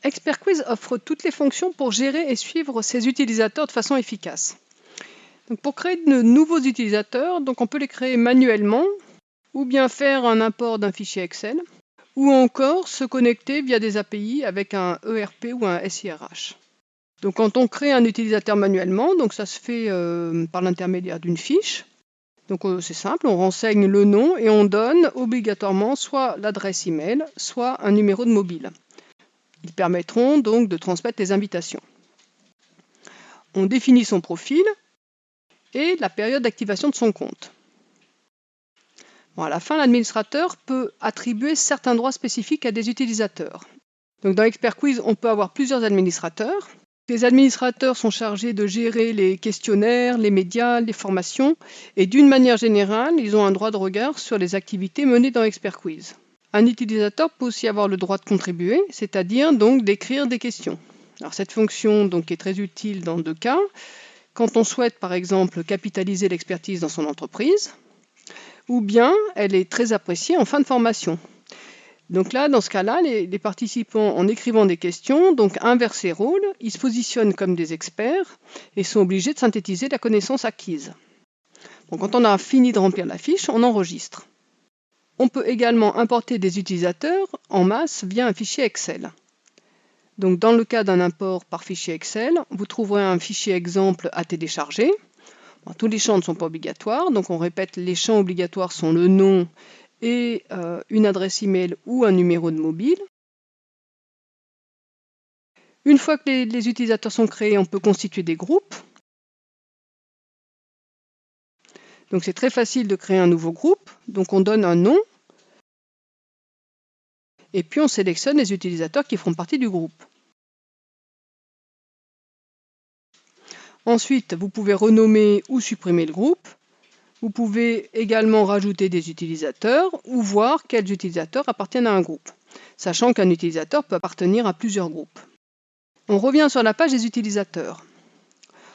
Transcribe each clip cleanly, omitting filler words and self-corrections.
ExpertQuiz offre toutes les fonctions pour gérer et suivre ses utilisateurs de façon efficace. Donc pour créer de nouveaux utilisateurs, on peut les créer manuellement, ou bien faire un import d'un fichier Excel, ou encore se connecter via des API avec un ERP ou un SIRH. Donc quand on crée un utilisateur manuellement, ça se fait par l'intermédiaire d'une fiche. Donc c'est simple, on renseigne le nom et on donne obligatoirement soit l'adresse email, soit un numéro de mobile. Ils permettront donc de transmettre les invitations. On définit son profil et la période d'activation de son compte. Bon, à la fin, l'administrateur peut attribuer certains droits spécifiques à des utilisateurs. Donc dans ExpertQuiz, on peut avoir plusieurs administrateurs. Les administrateurs sont chargés de gérer les questionnaires, les médias, les formations, et d'une manière générale, ils ont un droit de regard sur les activités menées dans ExpertQuiz. Un utilisateur peut aussi avoir le droit de contribuer, c'est-à-dire donc d'écrire des questions. Alors cette fonction est très utile dans deux cas. Quand on souhaite par exemple capitaliser l'expertise dans son entreprise, ou bien elle est très appréciée en fin de formation. Donc là, dans ce cas-là, les participants, en écrivant des questions, inversent les rôles, ils se positionnent comme des experts et sont obligés de synthétiser la connaissance acquise. Bon, quand on a fini de remplir la fiche, on enregistre. On peut également importer des utilisateurs en masse via un fichier Excel. Donc dans le cas d'un import par fichier Excel, vous trouverez un fichier exemple à télécharger. Bon, tous les champs ne sont pas obligatoires, donc on répète, les champs obligatoires sont le nom et une adresse email ou un numéro de mobile. Une fois que les utilisateurs sont créés, on peut constituer des groupes. Donc c'est très facile de créer un nouveau groupe. Donc on donne un nom et puis on sélectionne les utilisateurs qui feront partie du groupe. Ensuite, vous pouvez renommer ou supprimer le groupe. Vous pouvez également rajouter des utilisateurs ou voir quels utilisateurs appartiennent à un groupe, sachant qu'un utilisateur peut appartenir à plusieurs groupes. On revient sur la page des utilisateurs.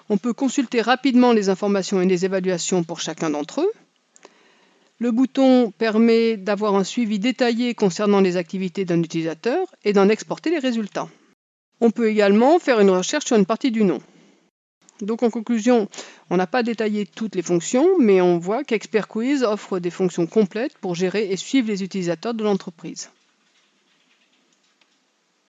On peut consulter rapidement les informations et les évaluations pour chacun d'entre eux. Le bouton permet d'avoir un suivi détaillé concernant les activités d'un utilisateur et d'en exporter les résultats. On peut également faire une recherche sur une partie du nom. Donc en conclusion, on n'a pas détaillé toutes les fonctions, mais on voit qu'ExpertQuiz offre des fonctions complètes pour gérer et suivre les utilisateurs de l'entreprise.